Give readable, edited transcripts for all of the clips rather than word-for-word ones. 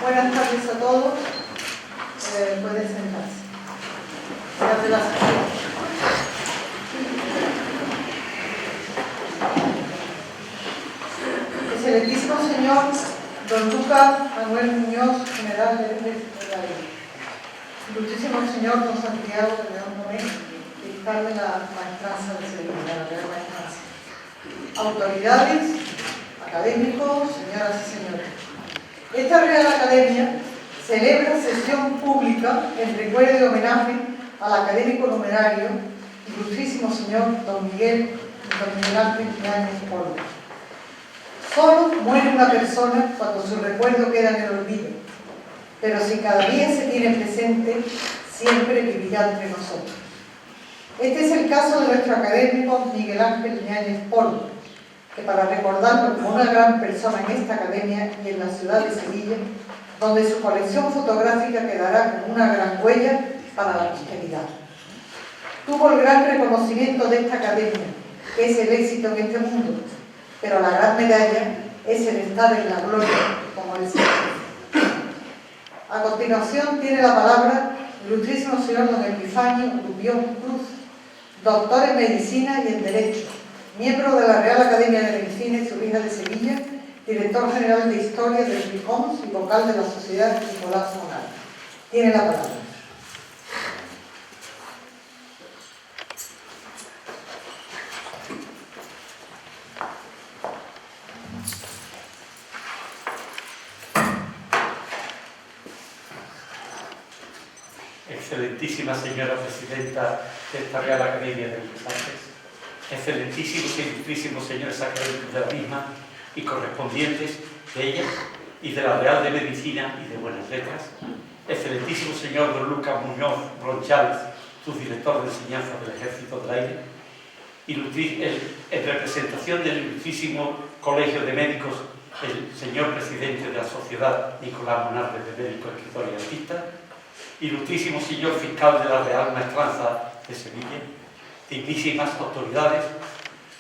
Buenas tardes a todos. Pueden sentarse. Gracias a todos. Excelentísimo señor don Lucas Manuel Muñoz, general del Ejército de la Ley. Ilustrísimo señor don Santiago de León Domé, fiscal de la Maestranza de Sevilla, de la Real Maestranza. Autoridades, académicos, señoras y señores. Esta Real Academia celebra sesión pública en recuerdo y homenaje al académico numerario, ilustrísimo señor don Miguel Ángel Yáñez Polo. Solo muere una persona cuando su recuerdo queda en el olvido, pero si cada día se tiene presente, siempre vivirá entre nosotros. Este es el caso de nuestro académico Miguel Ángel Yáñez Polo, que para recordarlo como una gran persona en esta academia y en la ciudad de Sevilla, donde su colección fotográfica quedará como una gran huella para la posteridad. Tuvo el gran reconocimiento de esta academia, que es el éxito en este mundo, pero la gran medalla es el estar en la gloria como el Señor. A continuación tiene la palabra el ilustrísimo señor don Epifanio Rubión Cruz, doctor en Medicina y en Derecho, miembro de la Real Academia de Medicina y Cirugía de Sevilla, director general de Historia del RICOMS y vocal de la Sociedad Nicolás Monar. Tiene la palabra. Excelentísima señora presidenta de esta Real Academia de Bellas Artes, excelentísimos e ilustrísimos señores académicos de la misma y correspondientes de ellas y de la Real de Medicina y de Buenas Letras, excelentísimo señor don Lucas Muñoz Ronchales, subdirector de enseñanza del Ejército del Aire, en representación del ilustrísimo Colegio de Médicos, el señor presidente de la Sociedad Nicolás Monar de Médico, Escritor y Artista, ilustrísimo señor fiscal de la Real Maestranza de Sevilla, dignísimas autoridades,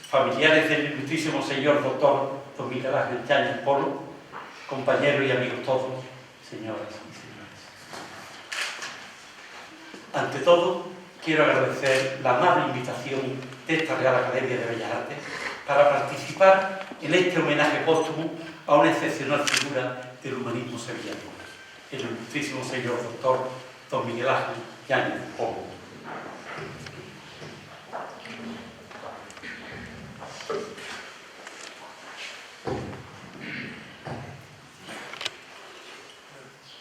familiares del ilustrísimo señor doctor don Miguel Ángel Yáñez Polo, compañeros y amigos todos, señoras y señores. Ante todo, quiero agradecer la amable invitación de esta Real Academia de Bellas Artes para participar en este homenaje póstumo a una excepcional figura del humanismo sevillano, el ilustrísimo señor doctor don Miguel Ángel Yáñez Polo.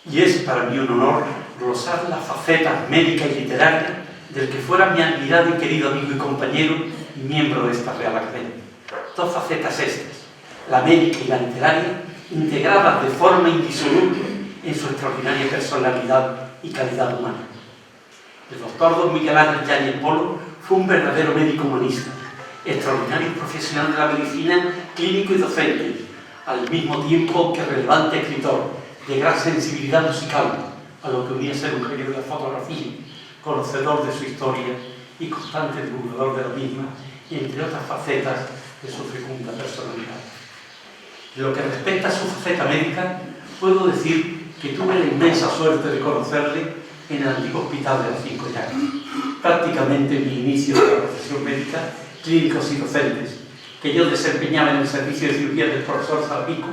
Y es para mí un honor glosar las facetas médicas y literarias del que fuera mi admirado y querido amigo y compañero y miembro de esta Real Academia. Dos facetas estas, la médica y la literaria, integradas de forma indisoluble en su extraordinaria personalidad y calidad humana. El doctor don Miguel Ángel Yáñez Polo fue un verdadero médico humanista, extraordinario profesional de la medicina, clínico y docente, al mismo tiempo que relevante escritor, de gran sensibilidad musical, a lo que unía ser un genio de la fotografía, conocedor de su historia y constante divulgador de la misma, y entre otras facetas de su fecunda personalidad. En lo que respecta a su faceta médica, puedo decir que tuve la inmensa suerte de conocerle en el antiguo hospital de las Cinco Llagas, prácticamente mi inicio de la profesión médica, clínicos y docentes, que yo desempeñaba en el servicio de cirugía del profesor Salpico,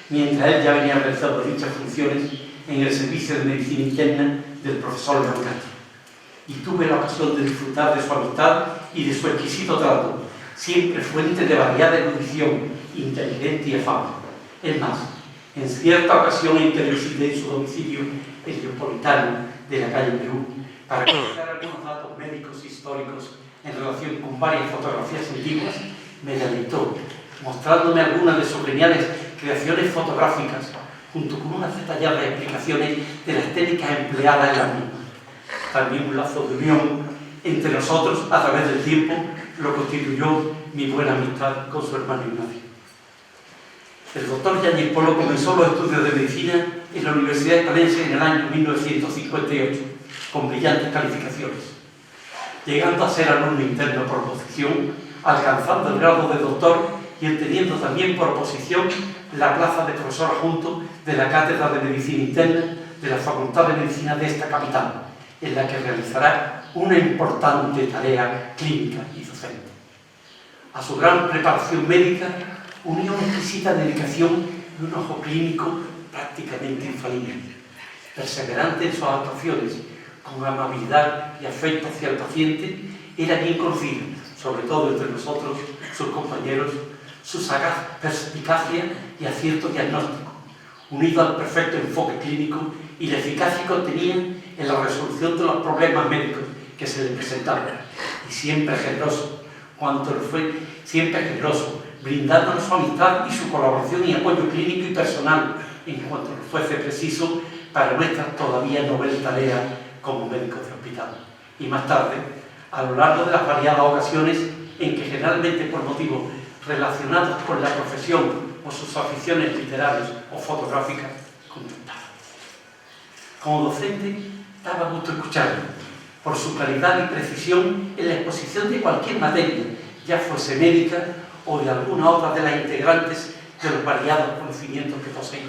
mientras él ya venía realizando dichas funciones en el servicio de medicina interna del profesor Leoncati. Y tuve la ocasión de disfrutar de su amistad y de su exquisito trato, siempre fuente de variada erudición, inteligente y afable. Es más, en cierta ocasión visité su domicilio heliopolitano de la calle Perú para conocer algunos datos médicos históricos en relación con varias fotografías antiguas. Me deleitó, mostrándome algunas de sus geniales creaciones fotográficas, junto con unas detalladas explicaciones de las técnicas empleadas en las mismas. También un lazo de unión entre nosotros a través del tiempo lo constituyó mi buena amistad con su hermano Ignacio. El doctor Yáñez Polo comenzó los estudios de medicina en la Universidad Hispalense en el año 1958, con brillantes calificaciones, llegando a ser alumno interno por oposición, alcanzando el grado de doctor y obteniendo también por oposición la plaza de profesor adjunto de la Cátedra de Medicina Interna de la Facultad de Medicina de esta capital, en la que realizará una importante tarea clínica y docente. A su gran preparación médica unió una exquisita dedicación y un ojo clínico prácticamente infalible. Perseverante en sus actuaciones, con amabilidad y afecto hacia el paciente, era bien conocido, sobre todo entre nosotros, sus compañeros, su sagaz perspicacia y acierto diagnóstico, unido al perfecto enfoque clínico y la eficacia que obtenía en la resolución de los problemas médicos que se le presentaban, y siempre generoso, brindándonos su amistad y su colaboración y apoyo clínico y personal en cuanto nos fuese preciso para nuestra todavía novel tarea como médicos de hospital. Y más tarde, a lo largo de las variadas ocasiones en que generalmente por motivos relacionados con la profesión o sus aficiones literarias o fotográficas, contactaba. Como docente, daba gusto escucharlo, por su claridad y precisión en la exposición de cualquier materia, ya fuese médica o de alguna otra de las integrantes de los variados conocimientos que poseía,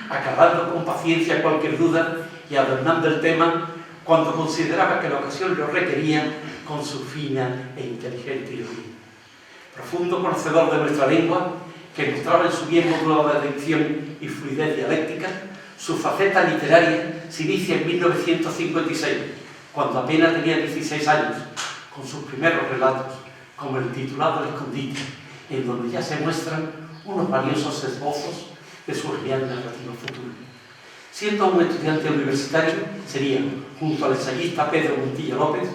aclarando con paciencia cualquier duda y adornando el tema cuando consideraba que la ocasión lo requería con su fina e inteligente ironía. Profundo conocedor de nuestra lengua, que mostraba en su bien modulada dicción y fluidez dialéctica, su faceta literaria se inicia en 1956, cuando apenas tenía 16 años, con sus primeros relatos, como el titulado El escondite, en donde ya se muestran unos valiosos esbozos de su real narrativa futura. Siendo un estudiante universitario, sería, junto al ensayista Pedro Montilla López,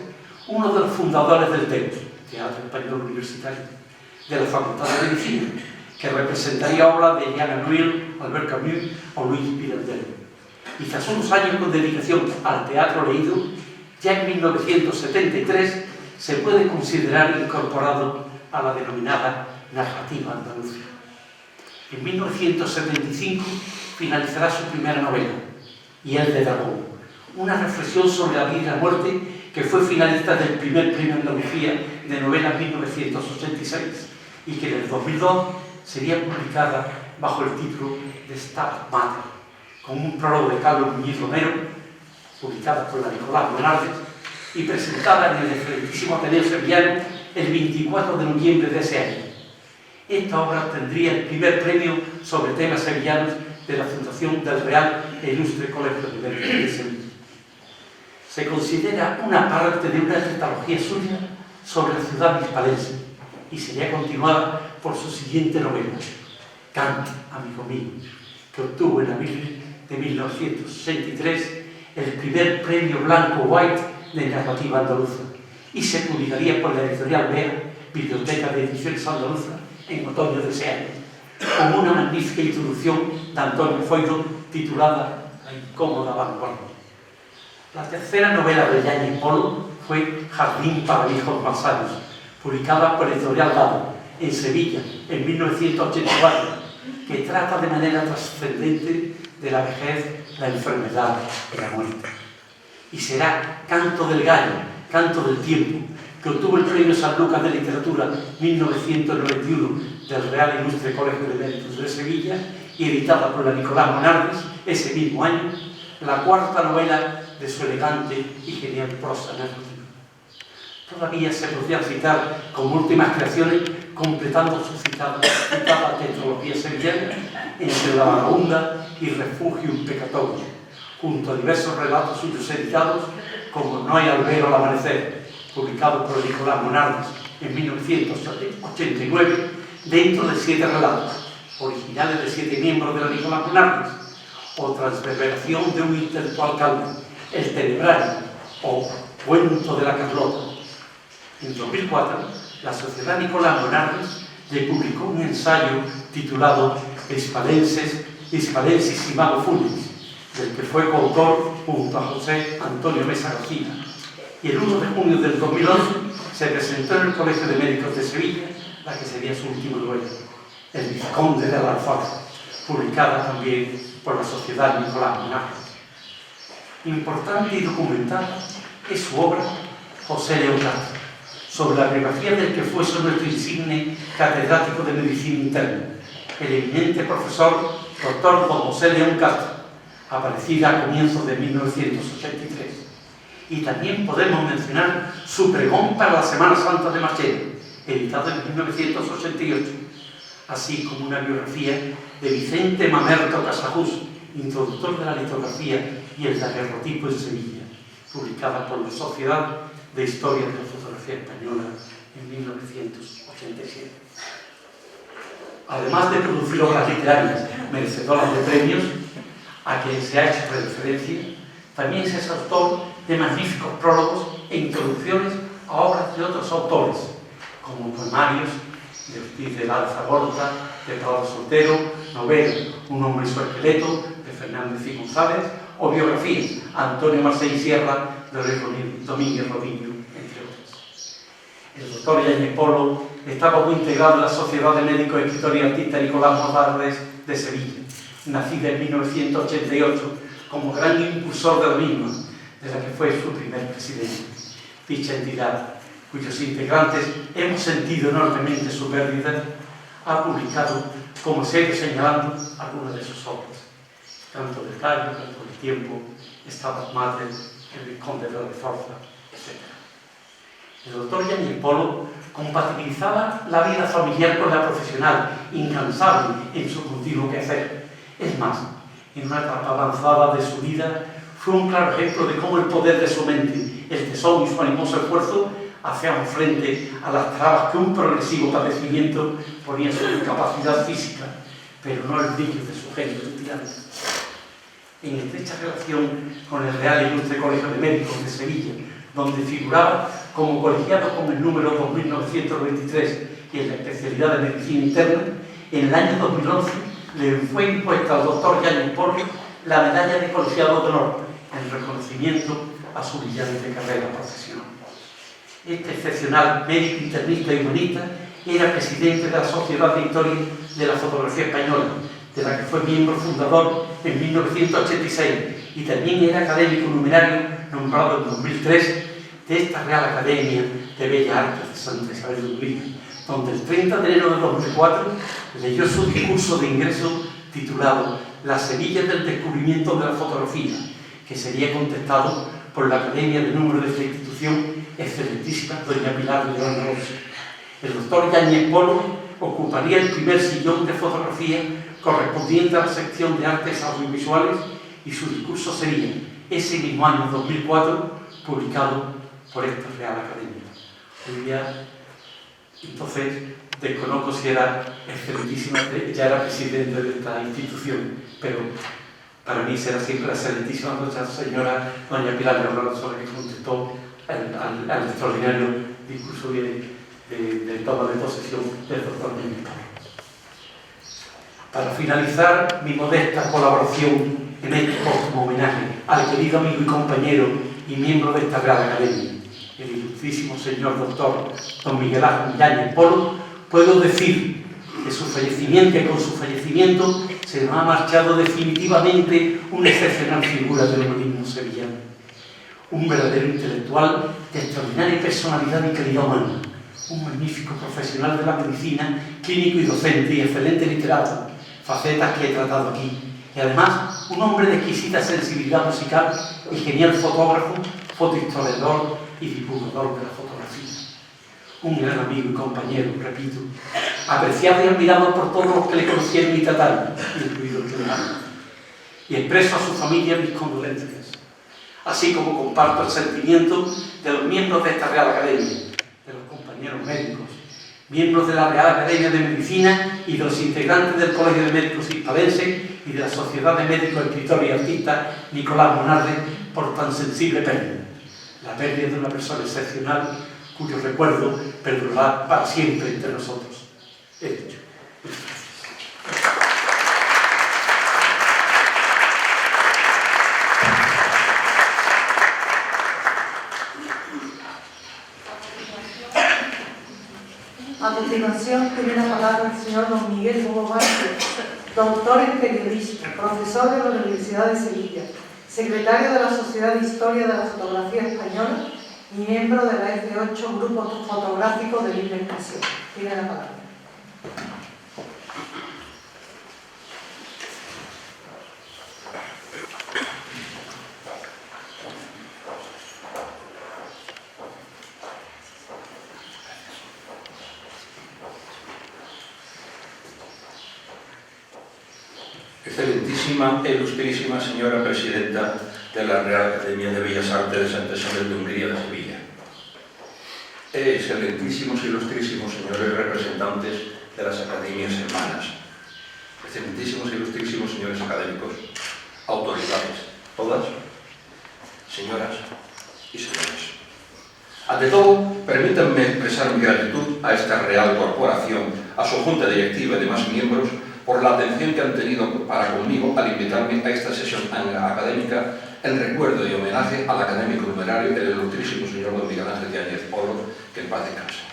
uno de los fundadores del Teatro Español Universitario, de la Facultad de Medicina, que representaría obras de Jean Anouilh, Albert Camus o Luis Pirandello. Y tras unos años con dedicación al teatro leído, ya en 1973 se puede considerar incorporado a la denominada narrativa andaluza. En 1975 finalizará su primera novela, Hiel de Dragón, una reflexión sobre la vida y la muerte que fue finalista del primer premio Andalucía de novela en 1986 y que en el 2002 sería publicada bajo el título de Stabat Mater, con un prólogo de Carlos Muñiz Romero, publicada por la Nicolás Bonardes y presentada en el excelentísimo Ateneo Sevillano el 24 de noviembre de ese año. Esta obra tendría el primer premio sobre temas sevillanos de la Fundación del Real e Ilustre Colegio de Médicos de Sevilla. Se considera una parte de una tetralogía suya sobre la ciudad hispalense y sería continuada por su siguiente novela, Kant, amigo mío, que obtuvo en abril de 1963 el primer premio Blanco White de narrativa andaluza y se publicaría por la editorial BEA, Biblioteca de Ediciones Andaluza, en otoño de ese año, con una magnífica introducción de Antonio Foydo titulada La incómoda vanguardia. La tercera novela de Yáñez Polo fue Jardín para viejos malsanos, publicada por Editorial Dado, en Sevilla, en 1984, que trata de manera trascendente de la vejez, la enfermedad y la muerte. Y será Canto del Gallo, Canto del Tiempo, que obtuvo el Premio San Lucas de Literatura 1991 del Real Ilustre Colegio de Médicos de Sevilla y editada por la Nicolás Bonardes ese mismo año, la cuarta novela de su elegante y genial prosa narrativa. Todavía se podría citar como últimas creaciones, completando su citada tetralogía sevillana entre La Vagabunda y Refugium Peccatorum, junto a diversos relatos suyos editados como No hay albero al amanecer, publicado por Nicolás Bonardes en 1989, dentro de 7 relatos, originales de 7 miembros de la Nicolás Bonardes, o Transverberación de un intelectual calvo, El Tenebrario, o Cuento de la Carlota. En 2004, la Sociedad Nicolás Bonardes le publicó un ensayo titulado Hispalensis y Mago Funes, del que fue coautor junto a José Antonio Mesa García. Y el 1 de junio del 2011 se presentó en el Colegio de Médicos de Sevilla la que sería su última novela, El Vizconde de la Alforja, publicada también por la Sociedad Nicolás Bonardes. Importante y documentada es su obra José León Castro, sobre la biografía del que fuese nuestro insigne catedrático de Medicina Interna, el eminente profesor doctor Don José León Castro, aparecida a comienzos de 1983. Y también podemos mencionar su pregón para la Semana Santa de Machero, editado en 1988, así como una biografía de Vicente Mamerto Casajús, introductor de la litografía y el daguerrotipo en Sevilla, publicada por la Sociedad de Historia de la Fotografía Española en 1987. Además de producir obras literarias merecedoras de premios, a que se ha hecho referencia, también es autor de magníficos prólogos e introducciones a obras de otros autores, como poemarios de Ortiz de Alzagorta, de Prado Soltero, novela Un hombre y su esqueleto, de Fernández y González, o biografías Antonio Marcell Sierra, de Domínguez Rodillo, entre otras. El doctor Yáñez Polo estaba muy integrado en la Sociedad de Médicos, Escritor y Artista Nicolás Morales de Sevilla, nacida en 1988, como gran impulsor de la misma, de la que fue su primer presidente. Dicha entidad, cuyos integrantes hemos sentido enormemente su pérdida, ha publicado, como se ha ido señalando, algunas de sus obras. Canto del Gallo, Canto del Tiempo, Stabat Mater, El Vizconde de la Reforza, etc. El doctor Yáñez Polo compatibilizaba la vida familiar con la profesional, incansable en su continuo quehacer. Es más, en una etapa avanzada de su vida, fue un claro ejemplo de cómo el poder de su mente, el tesón y su animoso esfuerzo hacían frente a las trabas que un progresivo padecimiento ponía sobre su capacidad física, pero no el brillo de su genio estudiante. En estrecha relación con el Real Ilustre Colegio de Médicos de Sevilla, donde figuraba como colegiado con el número 2923 y en la especialidad de Medicina Interna, en el año 2011 le fue impuesta al doctor Yáñez Polo la medalla de colegiado de honor en reconocimiento a su brillante carrera profesional. Este excepcional médico internista y humanista era presidente de la Sociedad de Historia de la Fotografía Española, de la que fue miembro fundador en 1986, y también era académico numerario nombrado en 2003 de esta Real Academia de Bellas Artes de Santa Isabel de Hungría, donde el 30 de enero de 2004 leyó su discurso de ingreso titulado Las semillas del descubrimiento de la fotografía, que sería contestado por la Academia de Número de esta institución, excelentísima doña Pilar de León Rosa. El doctor Yáñez Polo ocuparía el primer sillón de fotografía correspondiente a la sección de artes audiovisuales, y su discurso sería, ese mismo año 2004, publicado por esta Real Academia. Hoy día, entonces, desconozco si era excelentísima, ya era presidente de esta institución, pero para mí será siempre la excelentísima nuestra señora doña Pilar de Alonso, que contestó al extraordinario discurso de toma de posesión del doctor Yáñez Polo. Para finalizar mi modesta colaboración en este póstumo homenaje al querido amigo y compañero y miembro de esta Real Academia, el ilustrísimo señor doctor don Miguel Ángel Yáñez Polo, puedo decir que con su fallecimiento se nos ha marchado definitivamente una excepcional figura del humanismo sevillano, un verdadero intelectual de extraordinaria personalidad y calidad humana, un magnífico profesional de la medicina, clínico y docente y excelente literato, facetas que he tratado aquí, y además un hombre de exquisita sensibilidad musical y genial fotógrafo, fotohistoriador y divulgador de la fotografía. Un gran amigo y compañero, repito, apreciado y admirado por todos los que le conocieron y trataron, incluido el general. Y expreso a su familia mis condolencias, así como comparto el sentimiento de los miembros de esta Real Academia, de los compañeros médicos, miembros de la Real Academia de Medicina y de los integrantes del Colegio de Médicos Hispalense y de la Sociedad de Médicos, Escritores y Artistas Nicolás Monarde, por tan sensible pérdida. La pérdida de una persona excepcional cuyo recuerdo perdurará para siempre entre nosotros. He dicho. A continuación, tiene la palabra el señor don Miguel Hugo Vázquez, doctor en periodismo, profesor de la Universidad de Sevilla, secretario de la Sociedad de Historia de la Fotografía Española y miembro de la F8 Grupo Fotográfico de Libre Expresión. Tiene la palabra. Excelentísima e ilustrísima señora presidenta de la Real Academia de Bellas Artes de Santa Isabel de Hungría de Sevilla. Excelentísimos e ilustrísimos señores representantes de las academias hermanas. Excelentísimos e ilustrísimos señores académicos, autoridades, todas, señoras y señores. Ante todo, permítanme expresar mi gratitud a esta Real Corporación, a su junta directiva y demás miembros, por la atención que han tenido para conmigo al invitarme a esta sesión académica en recuerdo y homenaje al académico numerario, el ilustrísimo señor don Miguel Ángel Yáñez Polo, que en paz descanse.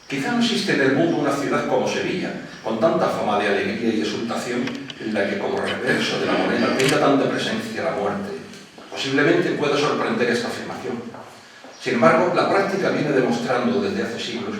Quizá no existe en el mundo una ciudad como Sevilla, con tanta fama de alegría y exultación, en la que como reverso de la moneda tenga tanta presencia la muerte. Posiblemente pueda sorprender esta afirmación. Sin embargo, la práctica viene demostrando desde hace siglos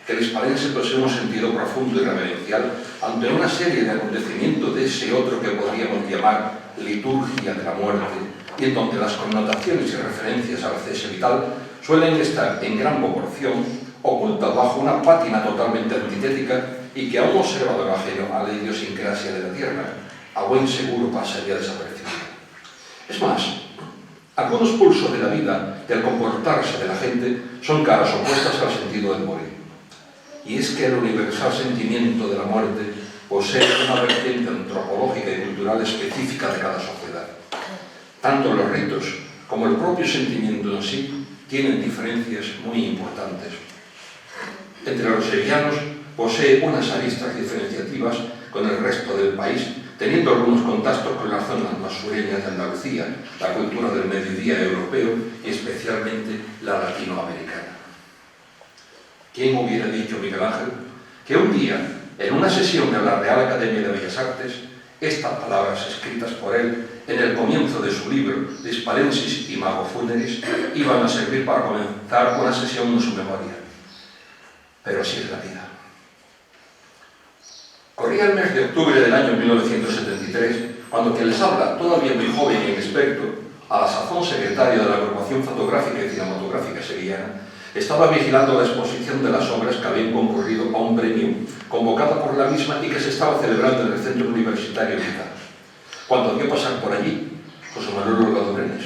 que el hispalense posee un sentido profundo y reverencial ante una serie de acontecimientos de ese otro que podríamos llamar liturgia de la muerte, y en donde las connotaciones y referencias al cese vital suelen estar en gran proporción ocultas bajo una pátina totalmente antitética y que a un observador ajeno a la idiosincrasia de la tierra, a buen seguro pasaría desapercibida. Es más, algunos pulsos de la vida y el comportarse de la gente son caras opuestas al sentido del morir. Y es que el universal sentimiento de la muerte posee una vertiente antropológica y cultural específica de cada sociedad. Tanto los ritos como el propio sentimiento en sí tienen diferencias muy importantes. Entre los sevillanos posee unas aristas diferenciativas con el resto del país, teniendo algunos contactos con las zonas más sureñas de Andalucía, la cultura del mediodía europeo y especialmente la latinoamericana. ¿Quién hubiera dicho, Miguel Ángel, que un día, en una sesión de la Real Academia de Bellas Artes, estas palabras escritas por él en el comienzo de su libro De Hispalensis y Mago Funeris iban a servir para comenzar una sesión en su memoria? Pero así es la vida. Corría el mes de octubre del año 1973, cuando quien les habla, todavía muy joven y inexperto, a la sazón secretario de la Agrupación Fotográfica y Cinematográfica Sevillana, estaba vigilando la exposición de las obras que habían concurrido a un premio convocado por la misma y que se estaba celebrando en el Centro Universitario Militar, cuando vio pasar por allí José Manuel Holgado Brenes.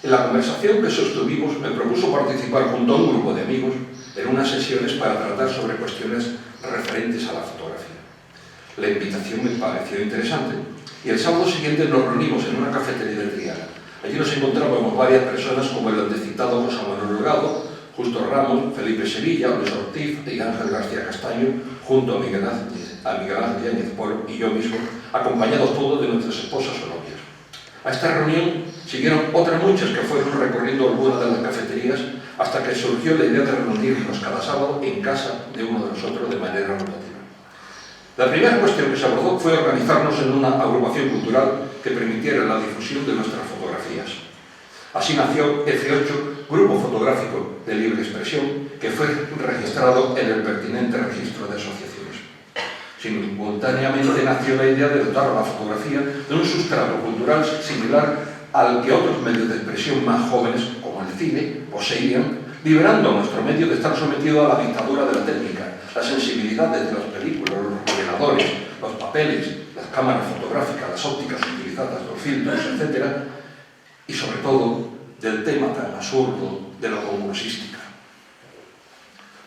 En la conversación que sostuvimos me propuso participar junto a un grupo de amigos en unas sesiones para tratar sobre cuestiones referentes a la fotografía. La invitación me pareció interesante y el sábado siguiente nos reunimos en una cafetería de Triana. Allí nos encontrábamos varias personas como el antecitado José Manuel Holgado, Justo Ramos, Felipe Sevilla, Luis Ortiz y Ángel García Castaño, junto a Miguel Ángel Yáñez Polo y yo mismo, acompañados todos de nuestras esposas o novias. A esta reunión siguieron otras muchas que fueron recorriendo algunas de las cafeterías hasta que surgió la idea de reunirnos cada sábado en casa de uno de nosotros de manera rotativa. La primera cuestión que se abordó fue organizarnos en una agrupación cultural que permitiera la difusión de nuestras fotografías. Así nació F8, Grupo Fotográfico de Libre Expresión, que fue registrado en el pertinente registro de asociaciones. Simultáneamente nació la idea de dotar a la fotografía de un sustrato cultural similar al que otros medios de expresión más jóvenes, como el cine, poseían, liberando a nuestro medio de estar sometido a la dictadura de la técnica, las sensibilidades de las películas, los ordenadores, los papeles, las cámaras fotográficas, las ópticas utilizadas, los filtros, etc., y sobre todo del tema tan absurdo de la concursística.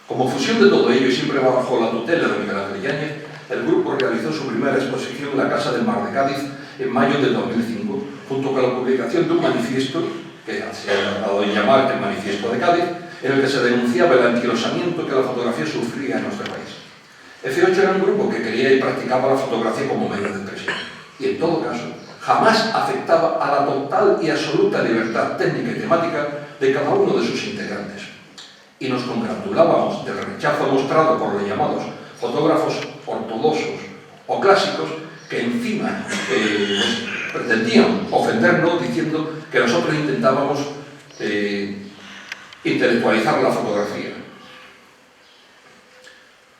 Como fusión de todo ello y siempre bajo la tutela de Miguel Ángel Yáñez, el grupo realizó su primera exposición en la Casa del Mar de Cádiz en mayo de 2005, junto con la publicación de un manifiesto que se ha dado en llamar el Manifiesto de Cádiz, en el que se denunciaba el anquilosamiento que la fotografía sufría en nuestro país. F8 era un grupo que quería y practicaba la fotografía como medio de expresión, y en todo caso, jamás afectaba a la total y absoluta libertad técnica y temática de cada uno de sus integrantes. Y nos congratulábamos del rechazo mostrado por los llamados fotógrafos ortodoxos o clásicos que encima pretendían ofendernos diciendo que nosotros intentábamos intelectualizar la fotografía.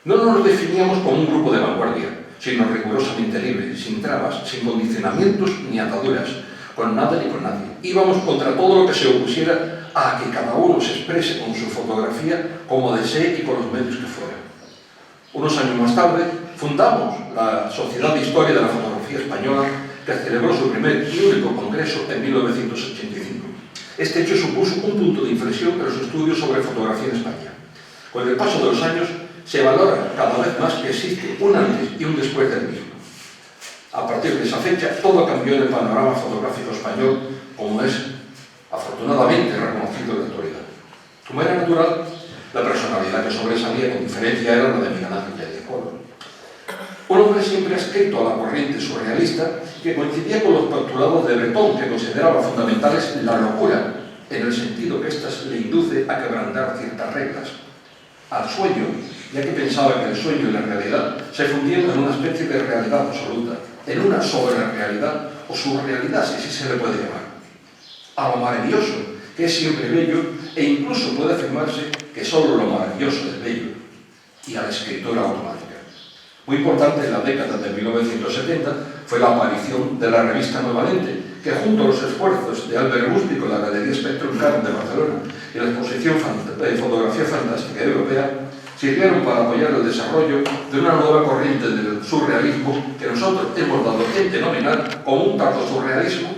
No nos definíamos como un grupo de vanguardia, sino rigurosamente libre, sin trabas, sin condicionamientos ni ataduras, con nada ni con nadie. Íbamos contra todo lo que se opusiera a que cada uno se exprese con su fotografía como desee y con los medios que fueran. Unos años más tarde fundamos la Sociedad de Historia de la Fotografía fotografía española, que celebró su primer y único congreso en 1985. Este hecho supuso un punto de inflexión en los estudios sobre fotografía en España. Con el paso de los años, se valora cada vez más que existe un antes y un después del mismo. A partir de esa fecha, todo cambió en el panorama fotográfico español, como es afortunadamente reconocido en la actualidad. Como era natural, la personalidad que sobresalía con diferencia era la de Miguel Ángel Yáñez Polo. Un hombre siempre adscrito a la corriente surrealista que coincidía con los postulados de Breton, que consideraba fundamentales la locura, en el sentido que éstas le induce a quebrantar ciertas reglas, al sueño, ya que pensaba que el sueño y la realidad se fundían en una especie de realidad absoluta, en una sobrerealidad o surrealidad, si así se le puede llamar, a lo maravilloso, que es siempre bello, e incluso puede afirmarse que solo lo maravilloso es bello, y a la escritura automática. Muy importante en la década de 1970 fue la aparición de la revista Nueva Lente, que junto a los esfuerzos de Albert Gusti con la Galería Spectrum Card de Barcelona y la exposición de fotografía fantástica europea, sirvieron para apoyar el desarrollo de una nueva corriente del surrealismo que nosotros hemos dado en denominar como un tardo-surrealismo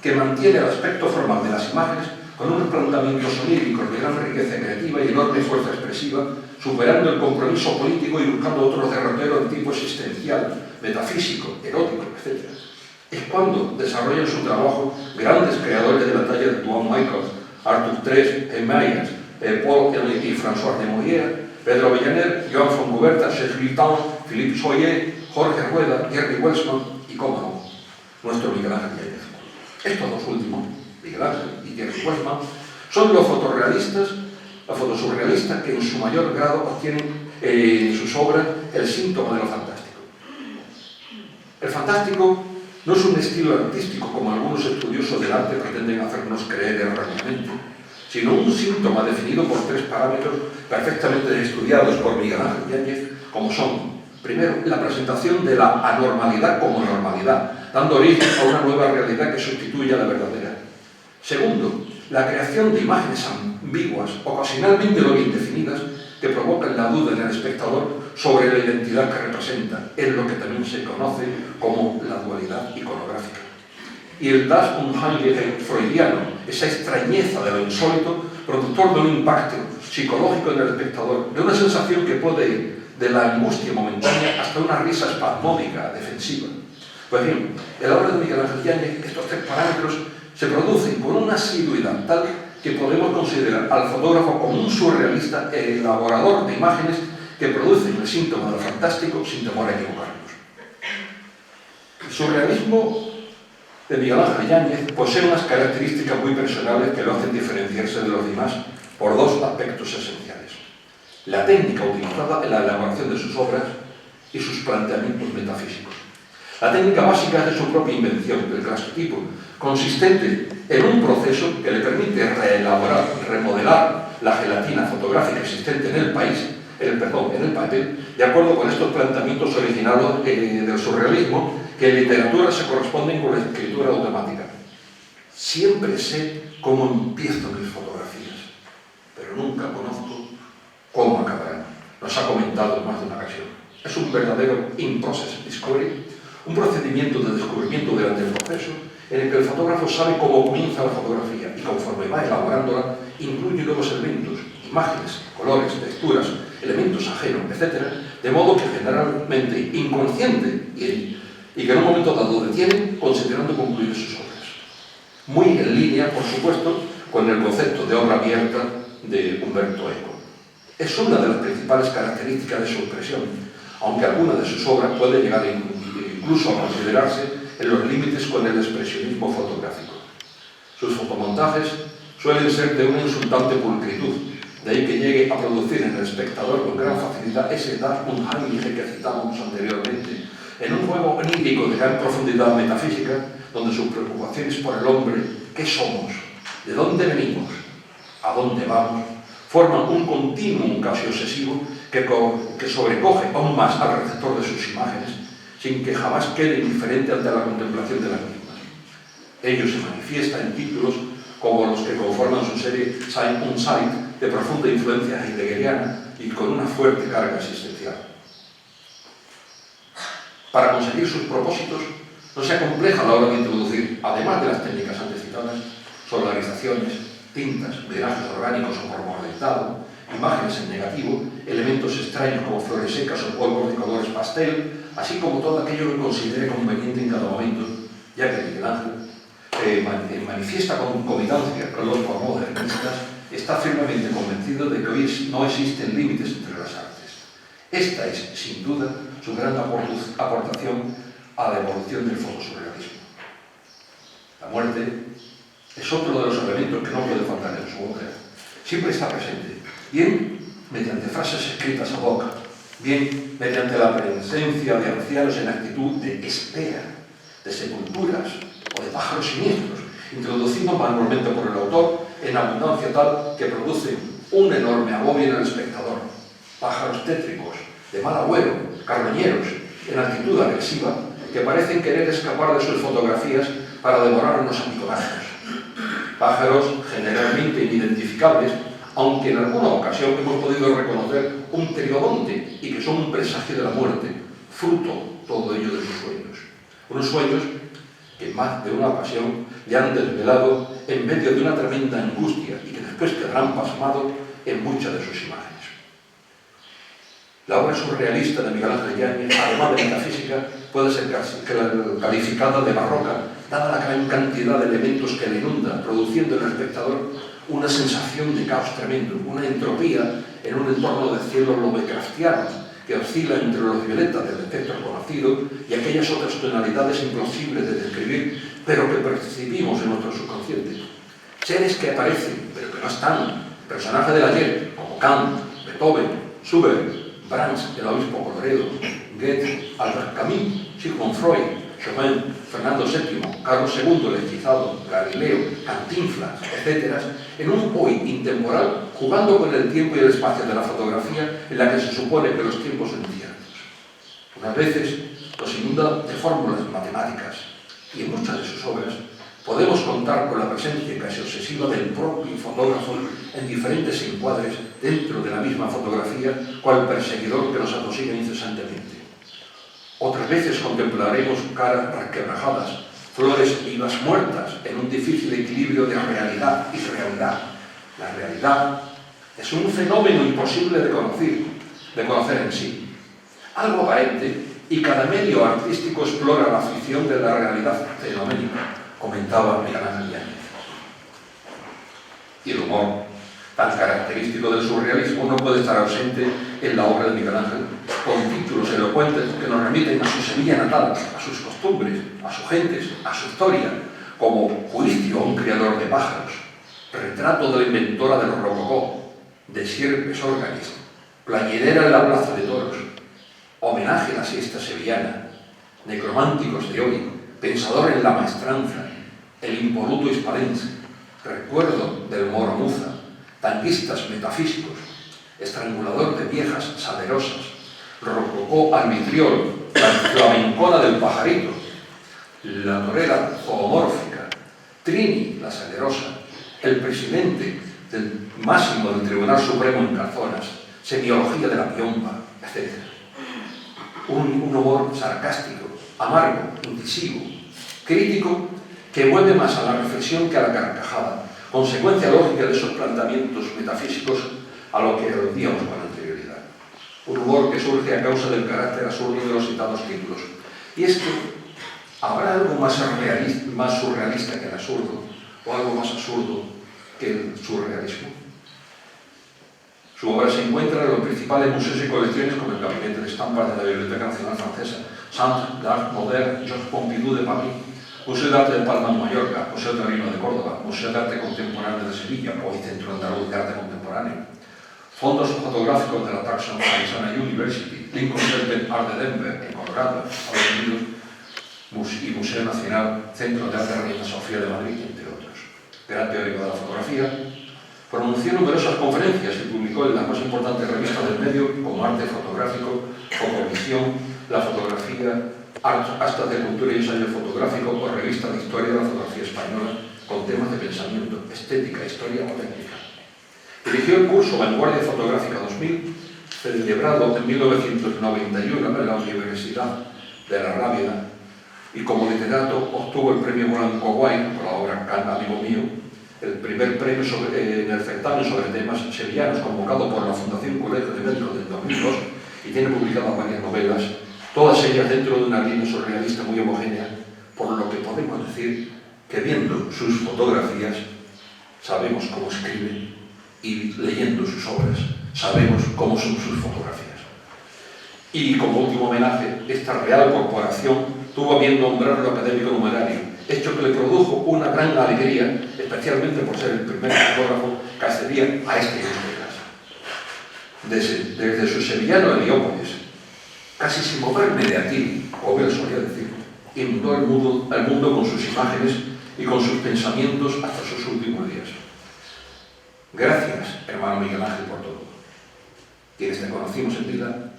que mantiene el aspecto formal de las imágenes con unos planteamientos oníricos de gran riqueza creativa y enorme fuerza expresiva, superando el compromiso político y buscando otros derroteros de tipo existencial, metafísico, erótico, etc. Es cuando desarrollan su trabajo grandes creadores de la talla de Duane Michaels, Arthur Tres, Myers, Paul Ehrlich y François de Molière, Pedro Villaner, Joan Fontcuberta, Serge Guitton, Philippe Soyer, Jorge Rueda, Jerry Welsman y, cómo no, nuestro Miguel Ángel Yáñez. Estos dos últimos, Miguel Ángel y Jerry Welsman, son los fotorrealistas, la fotosurrealista que en su mayor grado obtienen en sus obras el síntoma de lo fantástico. El fantástico no es un estilo artístico como algunos estudiosos del arte pretenden hacernos creer erróneamente, sino un síntoma definido por tres parámetros perfectamente estudiados por Miguel Ángel Yáñez, como son, primero, la presentación de la anormalidad como normalidad, dando origen a una nueva realidad que sustituye a la verdadera. Segundo, la creación de imágenes ambiguas, ocasionalmente no bien definidas, que provocan la duda en el espectador sobre la identidad que representa, en lo que también se conoce como la dualidad iconográfica. Y el Das Unheimliche freudiano, esa extrañeza de lo insólito, productor de un impacto psicológico en el espectador, de una sensación que puede ir de la angustia momentánea hasta una risa espasmódica, defensiva. Pues bien, en la obra de Miguel Ángel Yáñez, estos tres parámetros se producen con una asiduidad tal que podemos considerar al fotógrafo como un surrealista elaborador de imágenes que producen el síntoma de lo fantástico sin temor a equivocarnos. El surrealismo de Miguel Ángel Yáñez posee unas características muy personales que lo hacen diferenciarse de los demás por dos aspectos esenciales: la técnica utilizada en la elaboración de sus obras y sus planteamientos metafísicos. La técnica básica es de su propia invención, del clasotipo, consistente en un proceso que le permite reelaborar, remodelar la gelatina fotográfica existente en el papel, de acuerdo con estos planteamientos originados del surrealismo, que en literatura se corresponden con la escritura automática. Siempre sé cómo empiezo mis fotografías, pero nunca conozco cómo acabarán. Nos ha comentado en más de una ocasión. Es un verdadero in-process discovery, un procedimiento de descubrimiento durante el proceso en el que el fotógrafo sabe cómo comienza la fotografía y conforme va elaborándola incluye nuevos elementos, imágenes, colores, texturas, elementos ajenos, etc., de modo que generalmente inconsciente y que en un momento dado detiene considerando concluir sus obras. Muy en línea, por supuesto, con el concepto de obra abierta de Umberto Eco. Es una de las principales características de su expresión, aunque alguna de sus obras puede llegar incluso a considerarse en los límites con el expresionismo fotográfico. Sus fotomontajes suelen ser de una insultante pulcritud, de ahí que llegue a producir en el espectador con gran facilidad ese Das Unheimliche que citábamos anteriormente, en un juego onírico de gran profundidad metafísica, donde sus preocupaciones por el hombre, qué somos, de dónde venimos, a dónde vamos, forman un continuum casi obsesivo que sobrecoge aún más al receptor de sus imágenes, sin que jamás quede indiferente ante la contemplación de las mismas. Ello se manifiesta en títulos como los que conforman su serie Sight on Sight, de profunda influencia heideggeriana y con una fuerte carga existencial. Para conseguir sus propósitos, No se acompleja a la hora de introducir, además de las técnicas antes citadas, solarizaciones, tintas, drenajes orgánicos o por mordentado, imágenes en negativo, elementos extraños como flores secas o polvos de colores pastel, así como todo aquello que considere conveniente en cada momento, ya que Miguel Ángel manifiesta concomitancia con los posmodernistas, está firmemente convencido de que hoy no existen límites entre las artes. Esta es, sin duda, su gran aportación a la evolución del fotosurrealismo. La muerte es otro de los elementos que no puede faltar en su obra. Siempre está presente, bien mediante frases escritas a boca, bien mediante la presencia de ancianos en actitud de espera, de sepulturas o de pájaros siniestros, introducidos manualmente por el autor en abundancia tal que producen un enorme agobio en el espectador. Pájaros tétricos, de mal agüero, carroñeros, en actitud agresiva, que parecen querer escapar de sus fotografías para devorarnos a picotazos. Pájaros generalmente inidentificables, aunque en alguna ocasión hemos podido reconocer un triodonte y que son un presagio de la muerte, fruto todo ello de sus sueños. Unos sueños que en más de una ocasión le han desvelado en medio de una tremenda angustia y que después quedarán pasmados en muchas de sus imágenes. La obra surrealista de Miguel Ángel Yáñez, además de metafísica, puede ser calificada de barroca, dada la gran cantidad de elementos que la inunda, produciendo en el espectador una sensación de caos tremendo, una entropía en un entorno de cielos lovecraftianos que oscila entre los violetas del espectro conocido y aquellas otras tonalidades imposibles de describir, pero que percibimos en nuestro subconsciente. Seres que aparecen, pero que no están, personajes del ayer, como Kant, Beethoven, Schubert, Brahms, el obispo Colloredo, Goethe, Albert Camus, Sigmund Freud, Chopin, Fernando VII, Carlos II, el hechizado, Galileo, Cantinflas, etc., en un hoy intemporal, jugando con el tiempo y el espacio de la fotografía en la que se supone que los tiempos son inciertos. Unas veces los inunda de fórmulas matemáticas y en muchas de sus obras podemos contar con la presencia casi obsesiva del propio fotógrafo en diferentes encuadres dentro de la misma fotografía, cual perseguidor que nos atosiga incesantemente. Otras veces contemplaremos caras resquebrajadas, flores vivas muertas en un difícil equilibrio de realidad y irrealidad. La realidad es un fenómeno imposible de conocer en sí. Algo aparente, y cada medio artístico explora la ficción de la realidad fenoménica, comentaba Miguel Ángel Yáñez. Y el humor, tan característico del surrealismo, no puede estar ausente en la obra de Miguel Ángel, con títulos elocuentes que nos remiten a su Sevilla natal, a sus costumbres, a sus gentes, a su historia, como Juicio a un criador de pájaros, Retrato de la inventora del rococó, de Sierpes Órganis, Playerera en la plaza de toros, Homenaje a la siesta sevillana, Necrománticos de hoy, Pensador en la maestranza, El impoluto hispalense, Recuerdo del Moro Muza, Tanguistas metafísicos, Estrangulador de viejas salerosas, Rococó al vitriol, La flamencona del pajarito, La torera zoomórfica, Trini la salerosa, El presidente del máximo del Tribunal Supremo en calzonas, Semiología de la piomba, etc. Un humor sarcástico, amargo, incisivo, crítico, que vuelve más a la reflexión que a la carcajada, consecuencia lógica de esos planteamientos metafísicos a lo que aludíamos con anterioridad. Un humor que surge a causa del carácter absurdo de los citados títulos. Y es que, ¿habrá algo más surrealista que el absurdo? ¿O algo más absurdo que el surrealismo? Su obra se encuentra en los principales museos y colecciones como el Gabinete de Estampas de la Biblioteca Nacional Francesa, Centre d'Art Moderne Georges Pompidou de París, Museo de Arte de Palma en Mallorca, Museo Taurino de Córdoba, Museo de Arte Contemporáneo de Sevilla, hoy Centro Andaluz de Arte Contemporáneo, fondos fotográficos de la Tucson Arizona University, Lincoln Center Art de Denver, en Colorado, Estados Unidos, y Museo Nacional Centro de Arte Reina Sofía de Madrid, entre otros. Gran teórico de la fotografía, pronunció numerosas conferencias y publicó en las más importantes revistas del medio como Arte Fotográfico, Fotovisión, La Fotografía, Astas de Cultura y Ensayo Fotográfico o Revista de Historia de la Fotografía Española con temas de pensamiento, estética, historia o técnica. Dirigió el curso Vanguardia Fotográfica 2000, celebrado en 1991 en la Universidad de la Rábida, y como literato obtuvo el premio Blanco Guay por la obra Can, amigo mío, el primer premio en el certamen sobre temas sevillanos convocado por la Fundación Colegio de Médicos del 2002, y tiene publicadas varias novelas, todas ellas dentro de una línea surrealista muy homogénea, por lo que podemos decir que viendo sus fotografías sabemos cómo escribe y leyendo sus obras sabemos cómo son sus fotografías. Y como último homenaje, esta Real Corporación tuvo a bien nombrarlo académico numerario, hecho que le produjo una gran alegría, especialmente por ser el primer fotógrafo que accedía a este ilustre caso. Desde su sevillano Heliópolis, casi sin moverme de aquí, como él solía decir, inundó al mundo con sus imágenes y con sus pensamientos hasta sus últimos días. Gracias, hermano Miguel Ángel, por todo. Quienes te conocimos en vida,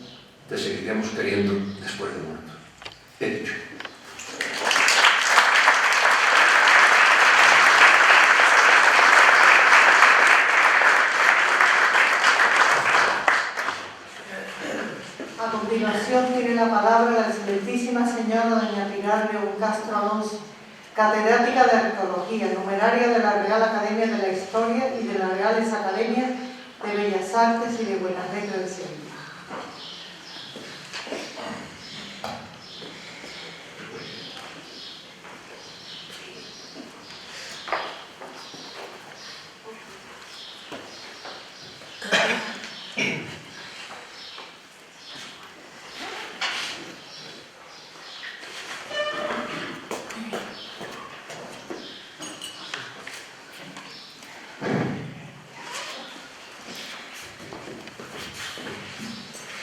te seguiremos queriendo después de muerto. He dicho. A continuación tiene la palabra la excelentísima señora doña Pilar León Castro Alonso, catedrática de Arqueología, numeraria de la Real Academia de la Historia y de las Reales Academias de Bellas Artes y de Buenas Letras de Sevilla.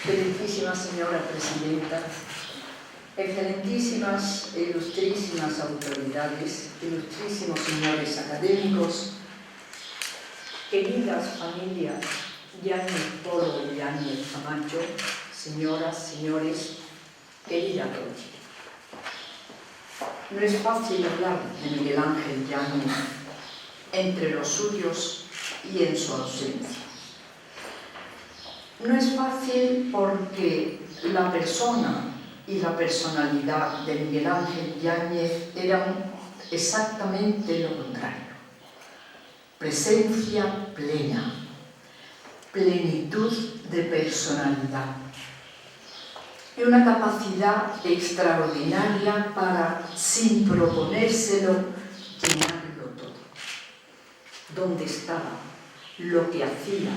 Excelentísima señora presidenta, excelentísimas e ilustrísimas autoridades, ilustrísimos señores académicos, queridas familias Yáñez Polo y Yáñez Camacho, señoras, señores, querida Rochi. No es fácil hablar de Miguel Ángel Yáñez entre los suyos y en su ausencia. No es fácil porque la persona y la personalidad de Miguel Ángel Yáñez eran exactamente lo contrario. Presencia plena, plenitud de personalidad y una capacidad extraordinaria para, sin proponérselo, llenarlo todo. ¿Dónde estaba? Lo que hacía,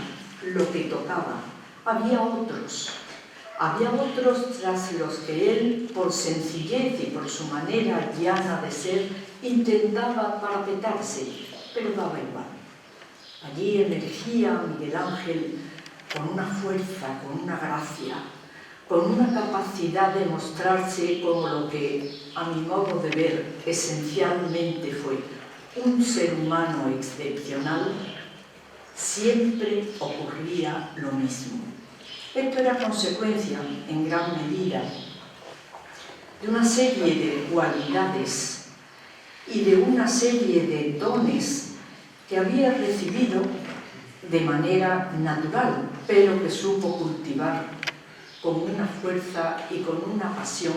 lo que tocaba. Había otros tras los que él, por sencillez y por su manera llana de ser, intentaba parapetarse, pero daba igual. Allí emergía Miguel Ángel con una fuerza, con una gracia, con una capacidad de mostrarse como lo que, a mi modo de ver, esencialmente fue un ser humano excepcional. Siempre ocurría lo mismo. Esto era consecuencia, en gran medida, de una serie de cualidades y de una serie de dones que había recibido de manera natural, pero que supo cultivar con una fuerza y con una pasión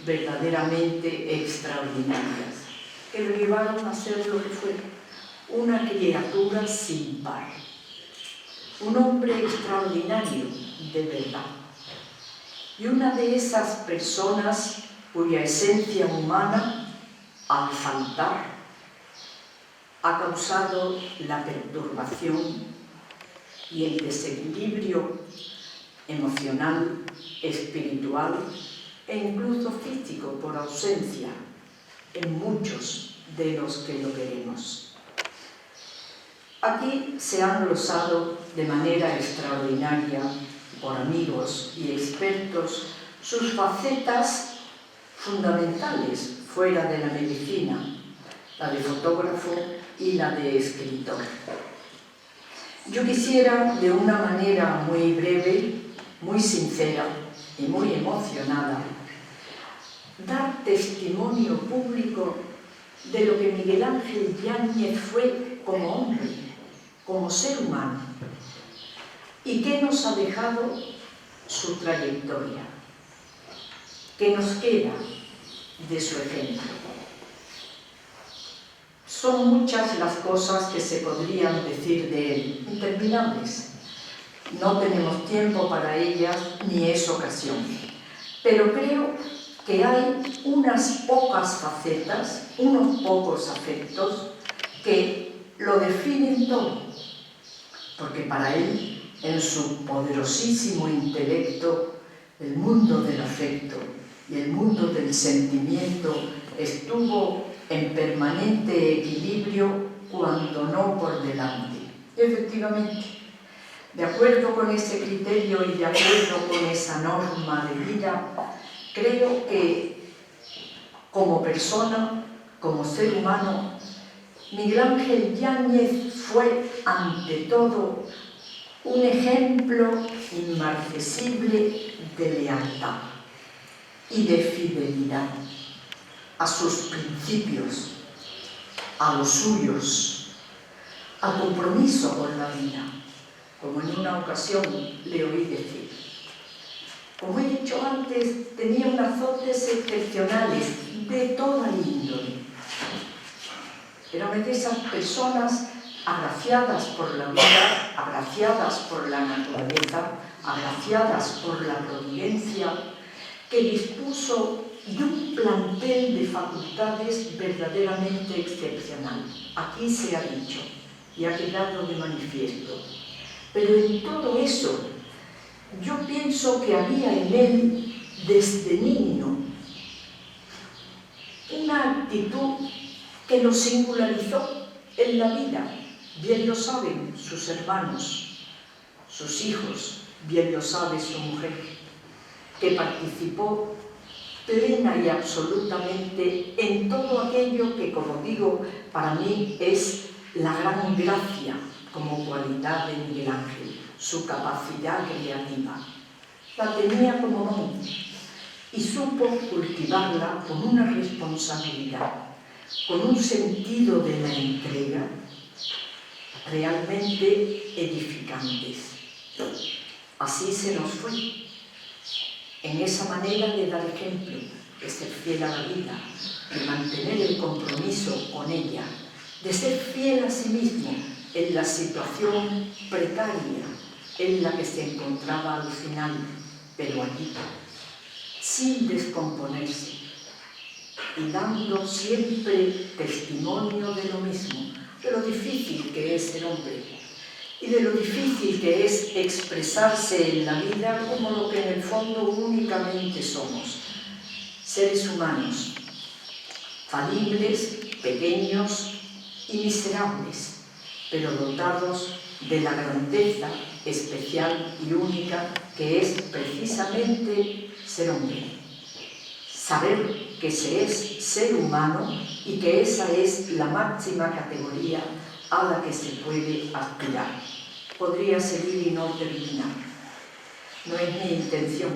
verdaderamente extraordinarias, que lo llevaron a ser lo que fue, una criatura sin par. Un hombre extraordinario, de verdad. Y una de esas personas cuya esencia humana, al faltar, ha causado la perturbación y el desequilibrio emocional, espiritual e incluso físico por ausencia en muchos de los que lo queremos. Aquí se han glosado de manera extraordinaria por amigos y expertos sus facetas fundamentales fuera de la medicina, la de fotógrafo y la de escritor. Yo quisiera, de una manera muy breve, muy sincera y muy emocionada, dar testimonio público de lo que Miguel Ángel Yáñez fue como hombre, como ser humano, y qué nos ha dejado su trayectoria, qué nos queda de su ejemplo. Son muchas las cosas que se podrían decir de él, interminables. No tenemos tiempo para ellas ni es ocasión, pero creo que hay unas pocas facetas, unos pocos afectos que lo definen todo, porque para él, en su poderosísimo intelecto, el mundo del afecto y el mundo del sentimiento estuvo en permanente equilibrio, cuando no por delante. Efectivamente, de acuerdo con ese criterio y de acuerdo con esa norma de vida, creo que como persona, como ser humano, Miguel Ángel Yáñez fue ante todo un ejemplo inmarcesible de lealtad y de fidelidad a sus principios, a los suyos, al compromiso con la vida, como en una ocasión le oí decir. Como he dicho antes, tenía unas dotes excepcionales de toda índole. Era una de esas personas agraciadas por la vida, agraciadas por la naturaleza, agraciadas por la providencia, que dispuso de un plantel de facultades verdaderamente excepcional. Aquí se ha dicho y ha quedado de manifiesto. Pero en todo eso, yo pienso que había en él, desde niño, una actitud que lo singularizó en la vida. Bien lo saben sus hermanos, sus hijos, bien lo sabe su mujer, que participó plena y absolutamente en todo aquello que, como digo, para mí es la gran gracia como cualidad de Miguel Ángel, su capacidad creativa. La tenía como don y supo cultivarla con una responsabilidad, con un sentido de la entrega realmente edificantes. Así se nos fue, en esa manera de dar ejemplo, de ser fiel a la vida, de mantener el compromiso con ella, de ser fiel a sí mismo en la situación precaria en la que se encontraba al final, pero allí, sin descomponerse y dando siempre testimonio de lo mismo, de lo difícil que es ser hombre y de lo difícil que es expresarse en la vida como lo que en el fondo únicamente somos, seres humanos, falibles, pequeños y miserables, pero dotados de la grandeza especial y única que es precisamente ser hombre. Saber que se es ser humano y que esa es la máxima categoría a la que se puede aspirar. Podría seguir y no terminar. No es mi intención.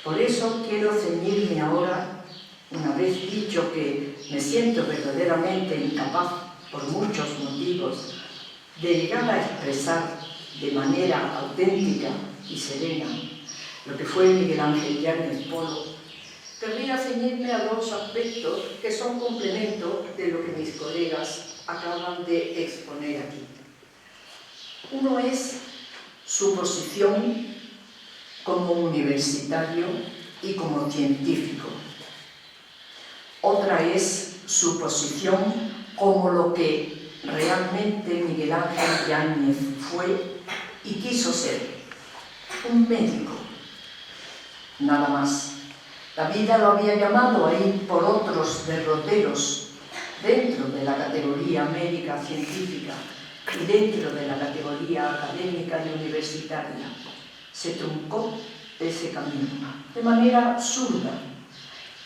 Por eso quiero ceñirme ahora, una vez dicho que me siento verdaderamente incapaz, por muchos motivos, de llegar a expresar de manera auténtica y serena lo que fue Miguel Ángel Yáñez Polo, querría ceñirme a dos aspectos que son complemento de lo que mis colegas acaban de exponer aquí. Uno es su posición como universitario y como científico. Otra es su posición como lo que realmente Miguel Ángel Yáñez fue y quiso ser, un médico, nada más. La vida lo había llamado a ir por otros derroteros dentro de la categoría médica científica y dentro de la categoría académica y universitaria. Se truncó ese camino de manera absurda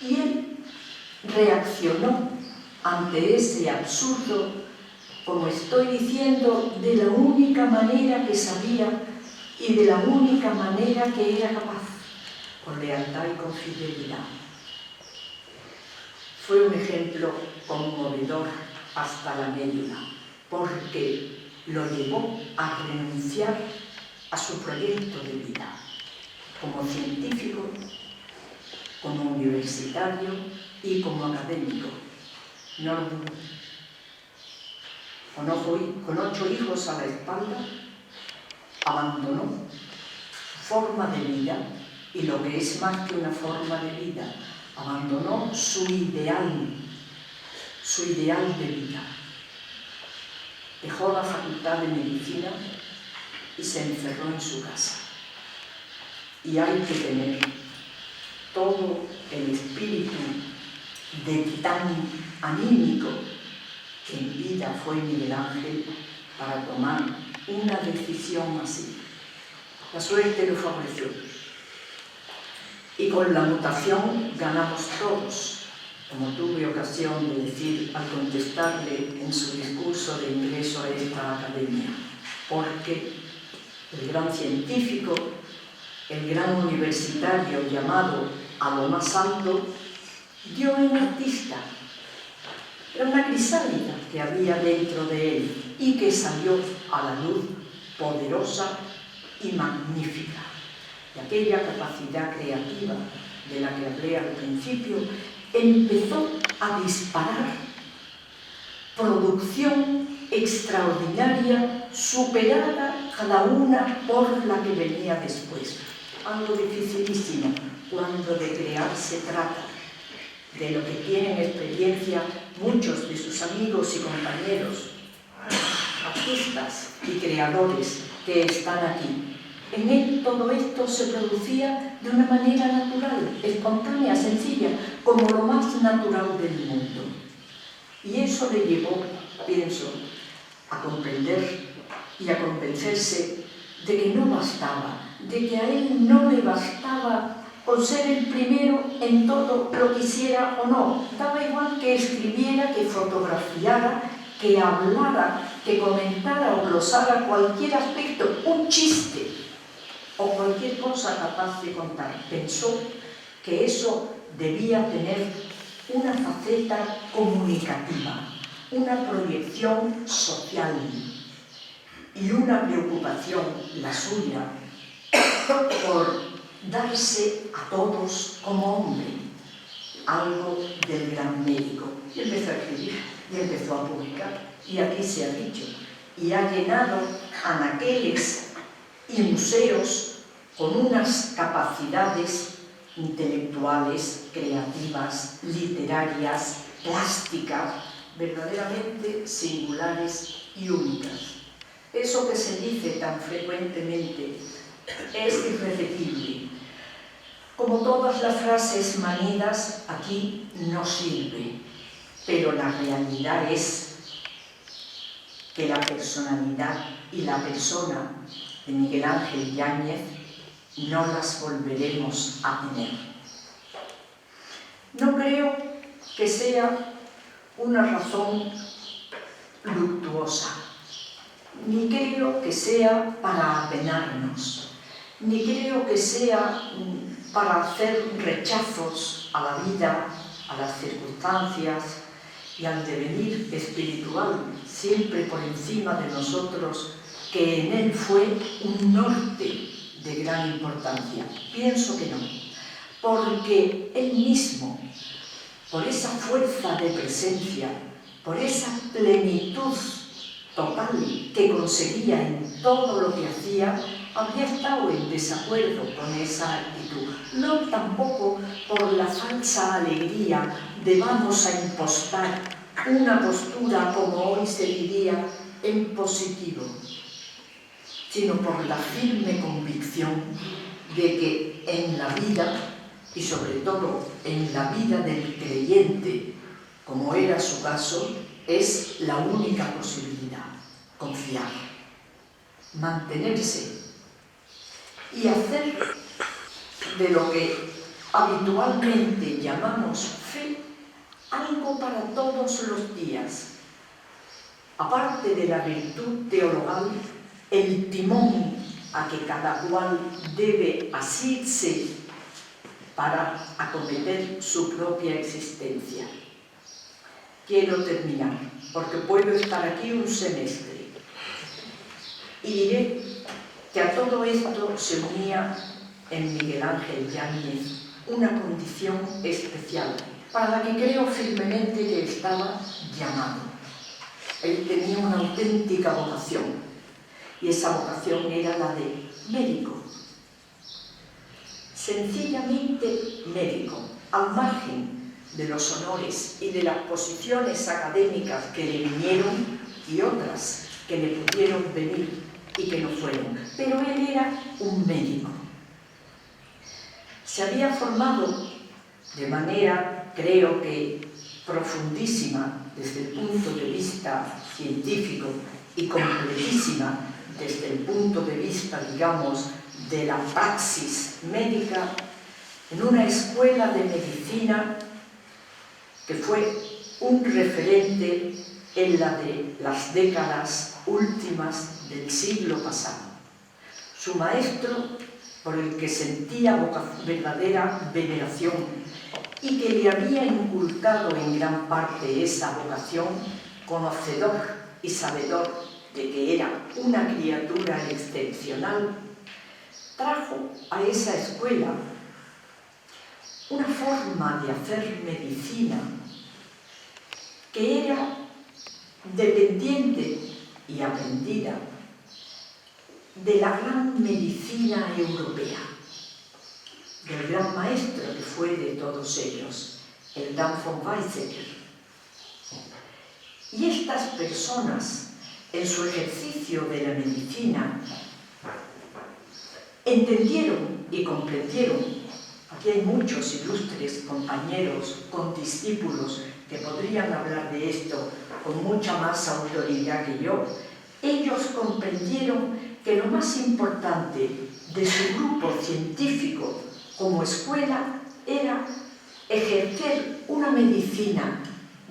y él reaccionó ante ese absurdo, como estoy diciendo, de la única manera que sabía y de la única manera que era capaz, con lealtad y con fidelidad. Fue un ejemplo conmovedor hasta la médula, porque lo llevó a renunciar a su proyecto de vida, como científico, como universitario y como académico. No lo dudó. Con 8 hijos a la espalda, abandonó su forma de vida y, lo que es más que una forma de vida, abandonó su ideal de vida. Dejó la facultad de medicina y se encerró en su casa. Y hay que tener todo el espíritu de titán anímico que en vida fue Miguel Ángel para tomar una decisión así. La suerte lo favoreció. Y con la mutación ganamos todos, como tuve ocasión de decir al contestarle en su discurso de ingreso a esta academia, porque el gran científico, el gran universitario llamado a lo más alto, dio en artista. Era una crisálida que había dentro de él y que salió a la luz poderosa y magnífica. Y aquella capacidad creativa de la que hablé al principio empezó a disparar producción extraordinaria, superada cada una por la que venía después. Algo dificilísimo cuando de crear se trata, de lo que tienen experiencia muchos de sus amigos y compañeros, artistas y creadores que están aquí. En él todo esto se producía de una manera natural, espontánea, sencilla, como lo más natural del mundo. Y eso le llevó, pienso, a comprender y a convencerse de que no bastaba, de que a él no le bastaba con ser el primero en todo lo que hiciera o no. Daba igual que escribiera, que fotografiara, que hablara, que comentara o glosara cualquier aspecto, un chiste o cualquier cosa capaz de contar. Pensó que eso debía tener una faceta comunicativa, una proyección social y una preocupación, la suya, por darse a todos como hombre, algo del gran médico. Y empezó a escribir, y empezó a publicar, y aquí se ha dicho, y ha llenado anaqueles y museos con unas capacidades intelectuales, creativas, literarias, plásticas, verdaderamente singulares y únicas. Eso que se dice tan frecuentemente es irrepetible. Como todas las frases manidas, aquí no sirve, pero la realidad es que la personalidad y la persona de Miguel Ángel Yáñez no las volveremos a tener. No creo que sea una razón luctuosa, ni creo que sea para apenarnos, ni creo que sea para hacer rechazos a la vida, a las circunstancias y al devenir espiritual, siempre por encima de nosotros, que en él fue un norte de gran importancia. Pienso que no, porque él mismo, por esa fuerza de presencia, por esa plenitud total que conseguía en todo lo que hacía, habría estado en desacuerdo con esa actitud. No tampoco por la falsa alegría de vamos a impostar una postura, como hoy se diría, en positivo, sino por la firme convicción de que en la vida, y sobre todo en la vida del creyente, como era su caso, es la única posibilidad: confiar, mantenerse y hacer de lo que habitualmente llamamos fe algo para todos los días. Aparte de la virtud teologal, el timón a que cada cual debe asirse para acometer su propia existencia. Quiero terminar, porque puedo estar aquí un semestre, y diré que a todo esto se unía en Miguel Ángel Yáñez una condición especial, para la que creo firmemente que estaba llamado. Él tenía una auténtica vocación, y esa vocación era la de médico. Sencillamente médico, al margen de los honores y de las posiciones académicas que le vinieron y otras que le pudieron venir y que no fueron. Pero él era un médico. Se había formado de manera, creo que profundísima desde el punto de vista científico y completísima desde el punto de vista, digamos, de la praxis médica, en una escuela de medicina que fue un referente en la de las décadas últimas del siglo pasado. Su maestro, por el que sentía verdadera veneración y que le había inculcado en gran parte esa vocación, conocedor y sabedor de que era una criatura excepcional, trajo a esa escuela una forma de hacer medicina que era dependiente y aprendida de la gran medicina europea, del gran maestro que fue de todos ellos, el Dan von Weizsäcker. Y estas personas, en su ejercicio de la medicina, entendieron y comprendieron. Aquí hay muchos ilustres compañeros, condiscípulos, que podrían hablar de esto con mucha más autoridad que yo. Ellos comprendieron que lo más importante de su grupo científico como escuela era ejercer una medicina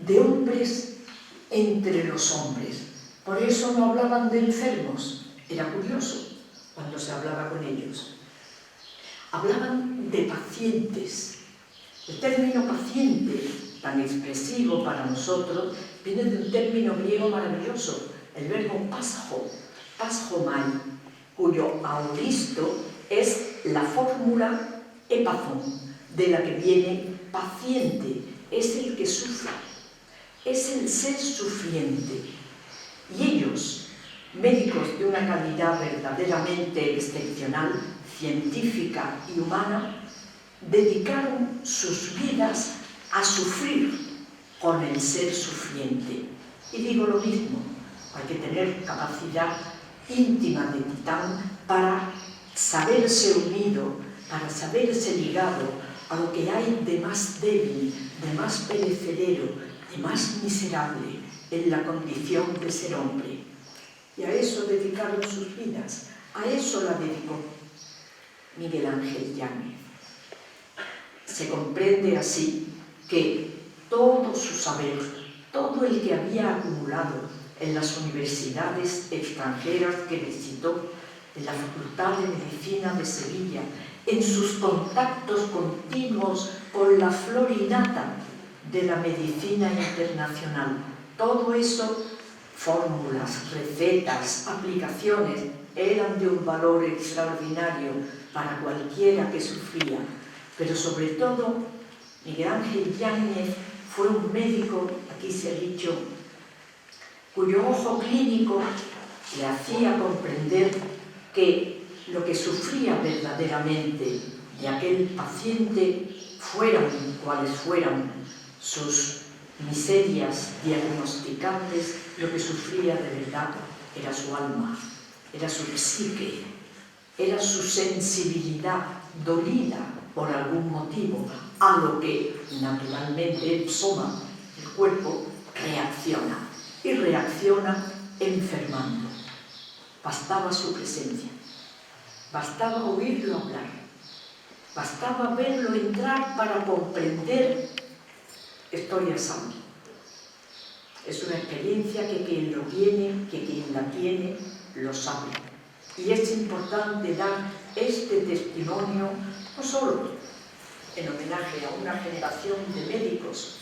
de hombres entre los hombres. Por eso no hablaban de enfermos. Era curioso cuando se hablaba con ellos. Hablaban de pacientes. El término paciente, tan expresivo para nosotros, viene de un término griego maravilloso, el verbo pasjo, pasjomai, cuyo auristo es la fórmula epazón, de la que viene paciente, es el que sufre, es el ser sufriente. Y ellos, médicos de una calidad verdaderamente excepcional, científica y humana, dedicaron sus vidas a sufrir con el ser sufriente. Y digo lo mismo, hay que tener capacidad íntima de titán para saberse unido, para saberse ligado a lo que hay de más débil, de más perecedero, de más miserable en la condición de ser hombre. Y a eso dedicaron sus vidas, a eso la dedicó Miguel Ángel Yáñez. Se comprende así que todo su saber, todo el que había acumulado en las universidades extranjeras que visitó, en la Facultad de Medicina de Sevilla, en sus contactos continuos con la florinata de la medicina internacional, todo eso, fórmulas, recetas, aplicaciones, eran de un valor extraordinario para cualquiera que sufría. Pero sobre todo, Miguel Ángel Yáñez fue un médico, aquí se ha dicho, cuyo ojo clínico le hacía comprender que lo que sufría verdaderamente de aquel paciente, fueran cuales fueran sus miserias diagnosticables, lo que sufría de verdad era su alma, era su psique, era su sensibilidad dolida por algún motivo, a lo que naturalmente el soma, el cuerpo, reacciona, y reacciona enfermando. Bastaba su presencia, bastaba oírlo hablar, bastaba verlo entrar para comprender: estoy a salvo. Es una experiencia que quien lo tiene, que quien la tiene, lo sabe. Y es importante dar este testimonio no solo en homenaje a una generación de médicos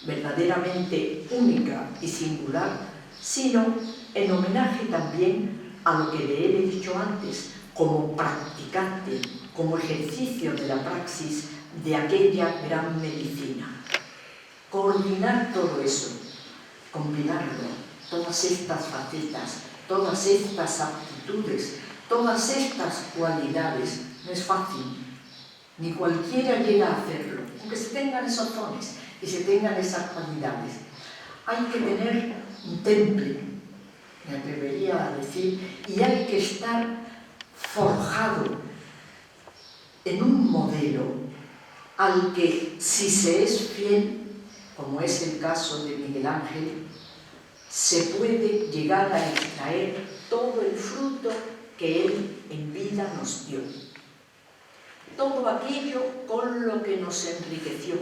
verdaderamente única y singular, sino en homenaje también a lo que de él he dicho antes, como practicante, como ejercicio de la praxis de aquella gran medicina. Coordinar todo eso, combinarlo, todas estas facetas, todas estas aptitudes, todas estas cualidades, no es fácil, ni cualquiera llega a hacerlo, aunque se tengan esos dones y se tengan esas cualidades. Hay que tener un temple, me atrevería a decir, y hay que estar forjado en un modelo al que, si se es fiel, como es el caso de Miguel Ángel, se puede llegar a extraer todo el fruto que él en vida nos dio. Todo aquello con lo que nos enriqueció,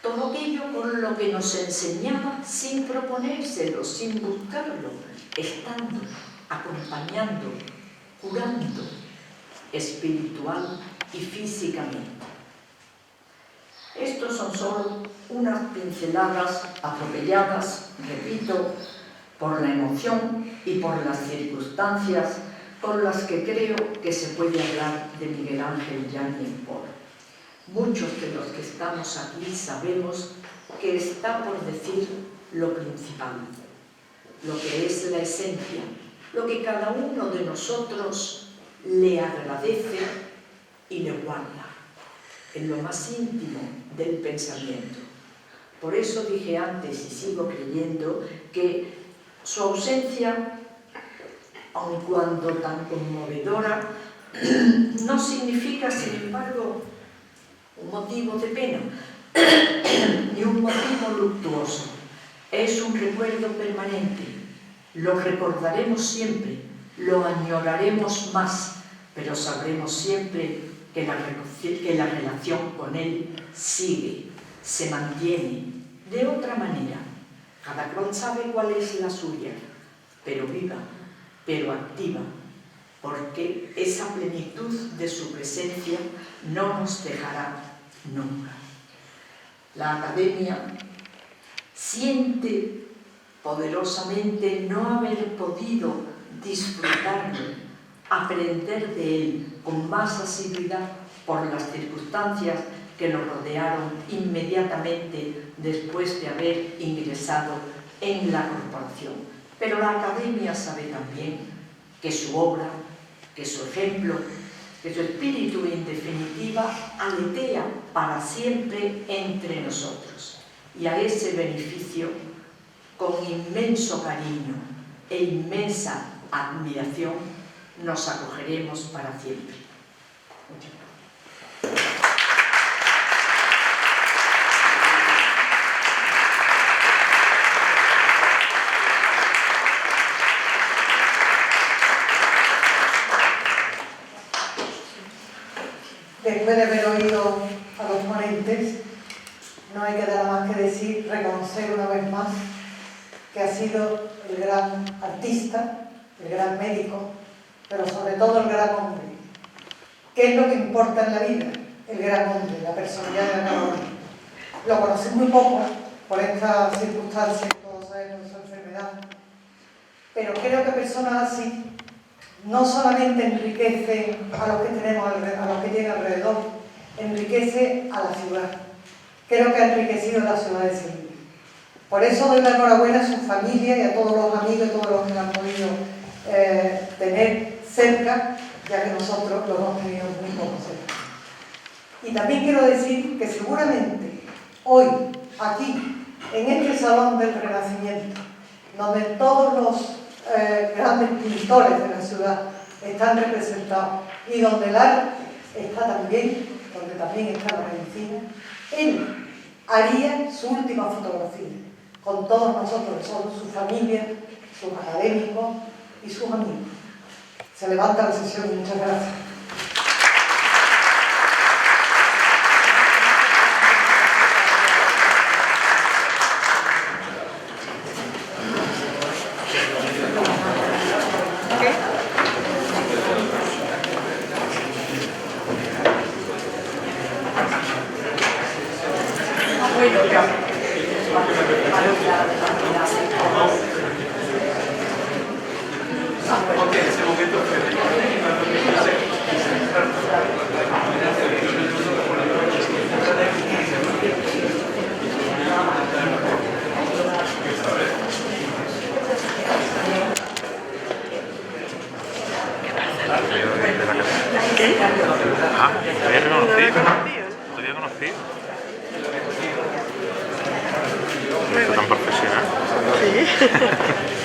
todo aquello con lo que nos enseñaba sin proponérselo, sin buscarlo, estando, acompañando, curando, espiritual y físicamente. Estos son solo unas pinceladas atropelladas, repito, por la emoción y por las circunstancias con las que creo que se puede hablar de Miguel Ángel Yáñez Pol. Muchos de los que estamos aquí sabemos que está por decir lo principal, lo que es la esencia, lo que cada uno de nosotros le agradece y le guarda en lo más íntimo del pensamiento. Por eso dije antes, y sigo creyendo, que su ausencia, aun cuando tan conmovedora, no significa, sin embargo, un motivo de pena, ni un motivo luctuoso. Es un recuerdo permanente. Lo recordaremos siempre, lo añoraremos más, pero sabremos siempre que la relación con él sigue, se mantiene de otra manera. Cada cual sabe cuál es la suya, pero viva, pero activa, porque esa plenitud de su presencia no nos dejará nunca. La Academia siente poderosamente no haber podido disfrutarlo, aprender de él con más asiduidad por las circunstancias que lo rodearon inmediatamente después de haber ingresado en la corporación. Pero la Academia sabe también que su obra, que su ejemplo, que su espíritu en definitiva aletea para siempre entre nosotros. Y a ese beneficio, con inmenso cariño e inmensa admiración, nos acogeremos para siempre. Muchas gracias. Después de haber oído a los ponentes, no hay que nada más que decir, reconocer una vez más que ha sido el gran artista, el gran médico, pero sobre todo el gran hombre. ¿Qué es lo que importa en la vida? El gran hombre, la personalidad de cada uno. Lo conocí muy poco por estas circunstancias, todos sabemos de su enfermedad, pero creo que personas así no solamente enriquece a los que tenemos, a los que tienen alrededor, enriquece a la ciudad. Creo que ha enriquecido la ciudad de Sevilla. Por eso doy la enhorabuena a su familia y a todos los amigos y todos los que la han podido tener cerca, ya que nosotros lo hemos tenido muy poco cerca. Y también quiero decir que seguramente hoy, aquí, en este Salón del Renacimiento, donde todos los grandes pintores de la ciudad están representados y donde el arte está también, donde también está la medicina, él haría su última fotografía con todos nosotros, que son su familia, sus académicos y sus amigos. Se levanta la sesión y muchas gracias. Ok, ese momento fue ¿Lo había conocido? ¿Tan profesional? Sí.